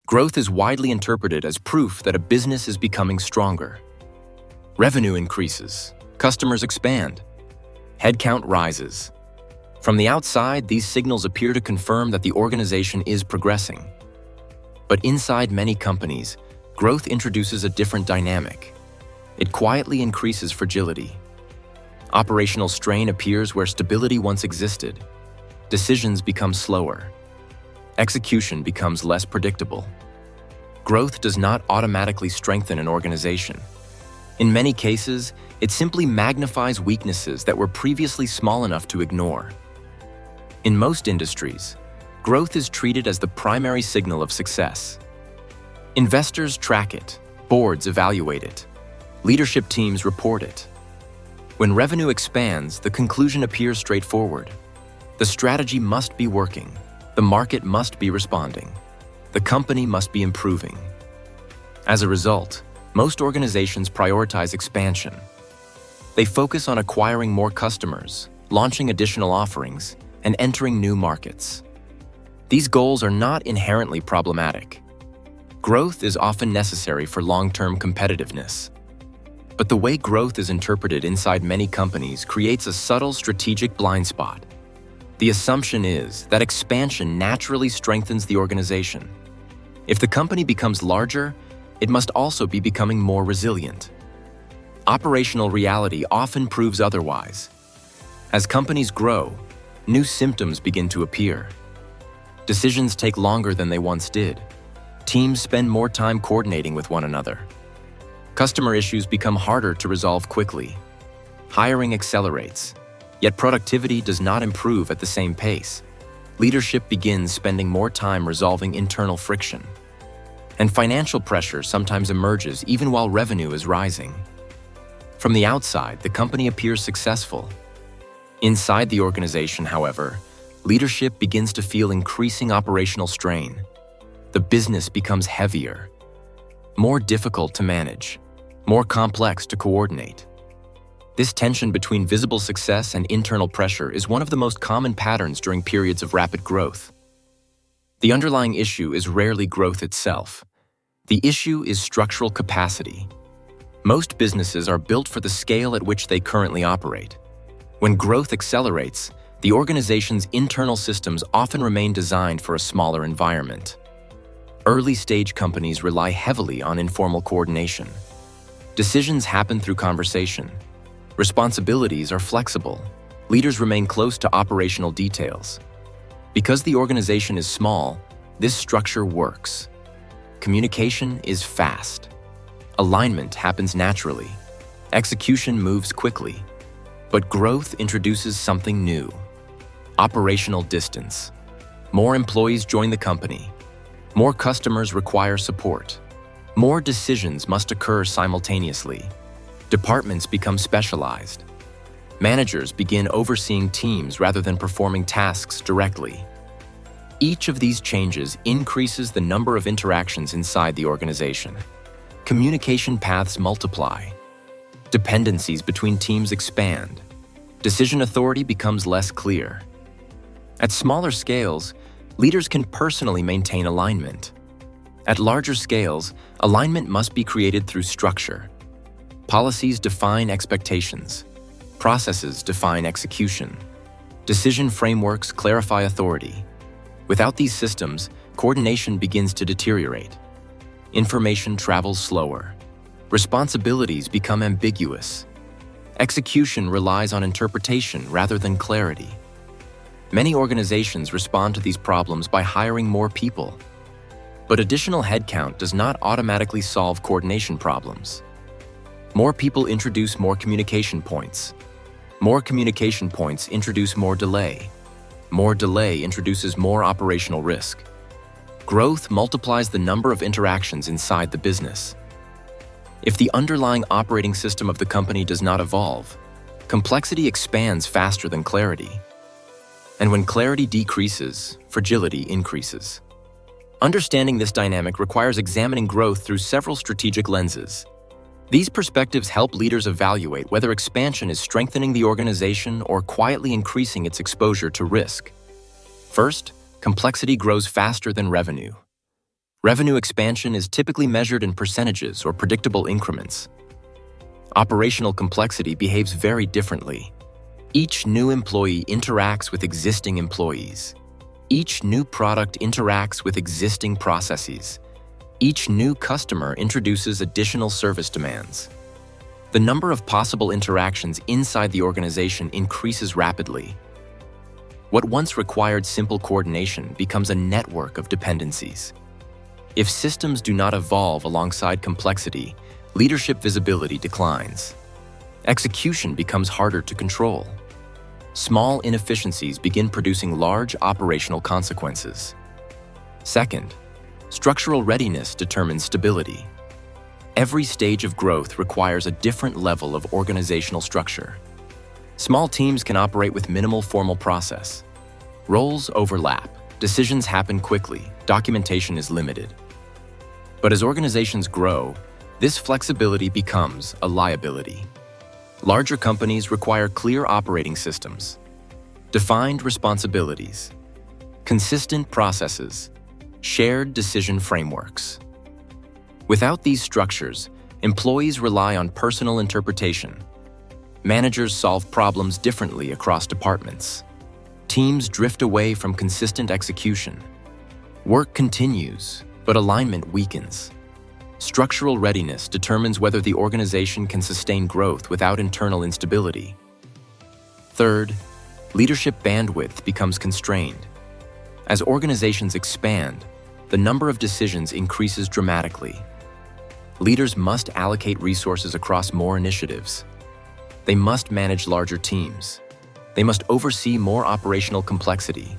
Growth is widely interpreted as proof that a business is becoming stronger. Revenue increases, customers expand, headcount rises. From the outside, these signals appear to confirm that the organization is progressing. But inside many companies, growth introduces a different dynamic. It quietly increases fragility. Operational strain appears where stability once existed. Decisions become slower. Execution becomes less predictable. Growth does not automatically strengthen an organization. In many cases, it simply magnifies weaknesses that were previously small enough to ignore. In most industries, growth is treated as the primary signal of success. Investors track it, boards evaluate it, leadership teams report it. When revenue expands, the conclusion appears straightforward. The strategy must be working, the market must be responding, the company must be improving. As a result, most organizations prioritize expansion. They focus on acquiring more customers, launching additional offerings, and entering new markets. These goals are not inherently problematic. Growth is often necessary for long-term competitiveness. But the way growth is interpreted inside many companies creates a subtle strategic blind spot. The assumption is that expansion naturally strengthens the organization. If the company becomes larger, it must also be becoming more resilient. Operational reality often proves otherwise. As companies grow, new symptoms begin to appear. Decisions take longer than they once did. Teams spend more time coordinating with one another. Customer issues become harder to resolve quickly. Hiring accelerates, yet productivity does not improve at the same pace. Leadership begins spending more time resolving internal friction. And financial pressure sometimes emerges even while revenue is rising. From the outside, the company appears successful. Inside the organization, however, leadership begins to feel increasing operational strain. The business becomes heavier, more difficult to manage, more complex to coordinate. This tension between visible success and internal pressure is one of the most common patterns during periods of rapid growth. The underlying issue is rarely growth itself. The issue is structural capacity. Most businesses are built for the scale at which they currently operate. When growth accelerates, the organization's internal systems often remain designed for a smaller environment. Early-stage companies rely heavily on informal coordination. Decisions happen through conversation. Responsibilities are flexible. Leaders remain close to operational details. Because the organization is small, this structure works. Communication is fast. Alignment happens naturally. Execution moves quickly. But growth introduces something new. Operational distance. More employees join the company. More customers require support. More decisions must occur simultaneously. Departments become specialized. Managers begin overseeing teams rather than performing tasks directly. Each of these changes increases the number of interactions inside the organization. Communication paths multiply. Dependencies between teams expand. Decision authority becomes less clear. At smaller scales, leaders can personally maintain alignment. At larger scales, alignment must be created through structure. Policies define expectations. Processes define execution. Decision frameworks clarify authority. Without these systems, coordination begins to deteriorate. Information travels slower. Responsibilities become ambiguous. Execution relies on interpretation rather than clarity. Many organizations respond to these problems by hiring more people. But additional headcount does not automatically solve coordination problems. More people introduce more communication points. More communication points introduce more delay. More delay introduces more operational risk. Growth multiplies the number of interactions inside the business. If the underlying operating system of the company does not evolve, complexity expands faster than clarity. And when clarity decreases, fragility increases. Understanding this dynamic requires examining growth through several strategic lenses. These perspectives help leaders evaluate whether expansion is strengthening the organization or quietly increasing its exposure to risk. First, complexity grows faster than revenue. Revenue expansion is typically measured in percentages or predictable increments. Operational complexity behaves very differently. Each new employee interacts with existing employees. Each new product interacts with existing processes. Each new customer introduces additional service demands. The number of possible interactions inside the organization increases rapidly. What once required simple coordination becomes a network of dependencies. If systems do not evolve alongside complexity, leadership visibility declines. Execution becomes harder to control. Small inefficiencies begin producing large operational consequences. Second, structural readiness determines stability. Every stage of growth requires a different level of organizational structure. Small teams can operate with minimal formal process. Roles overlap, decisions happen quickly, documentation is limited. But as organizations grow, this flexibility becomes a liability. Larger companies require clear operating systems, defined responsibilities, consistent processes, shared decision frameworks. Without these structures, employees rely on personal interpretation. Managers solve problems differently across departments. Teams drift away from consistent execution. Work continues, but alignment weakens. Structural readiness determines whether the organization can sustain growth without internal instability. Third, leadership bandwidth becomes constrained. As organizations expand, the number of decisions increases dramatically. Leaders must allocate resources across more initiatives. They must manage larger teams. They must oversee more operational complexity.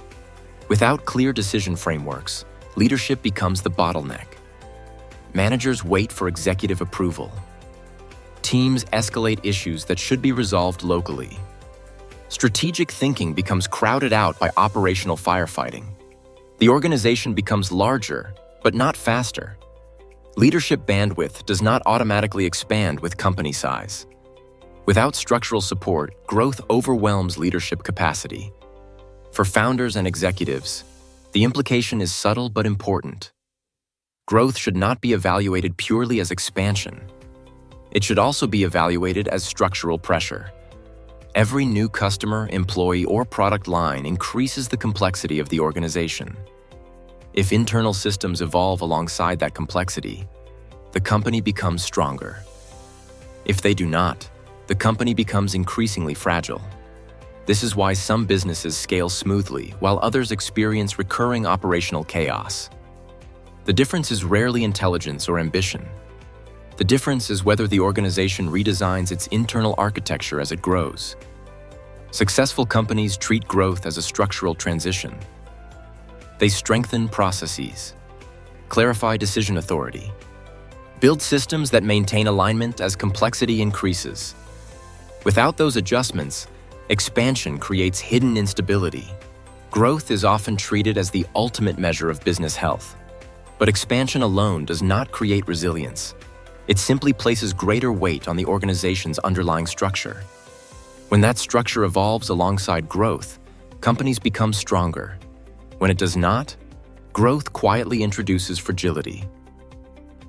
Without clear decision frameworks, leadership becomes the bottleneck. Managers wait for executive approval. Teams escalate issues that should be resolved locally. Strategic thinking becomes crowded out by operational firefighting. The organization becomes larger, but not faster. Leadership bandwidth does not automatically expand with company size. Without structural support, growth overwhelms leadership capacity. For founders and executives, the implication is subtle but important. Growth should not be evaluated purely as expansion. It should also be evaluated as structural pressure. Every new customer, employee, or product line increases the complexity of the organization. If internal systems evolve alongside that complexity, the company becomes stronger. If they do not, the company becomes increasingly fragile. This is why some businesses scale smoothly while others experience recurring operational chaos. The difference is rarely intelligence or ambition. The difference is whether the organization redesigns its internal architecture as it grows. Successful companies treat growth as a structural transition. They strengthen processes, clarify decision authority, build systems that maintain alignment as complexity increases. Without those adjustments, expansion creates hidden instability. Growth is often treated as the ultimate measure of business health. But expansion alone does not create resilience. It simply places greater weight on the organization's underlying structure. When that structure evolves alongside growth, companies become stronger. When it does not, growth quietly introduces fragility.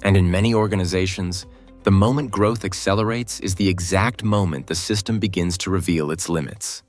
And in many organizations, the moment growth accelerates is the exact moment the system begins to reveal its limits.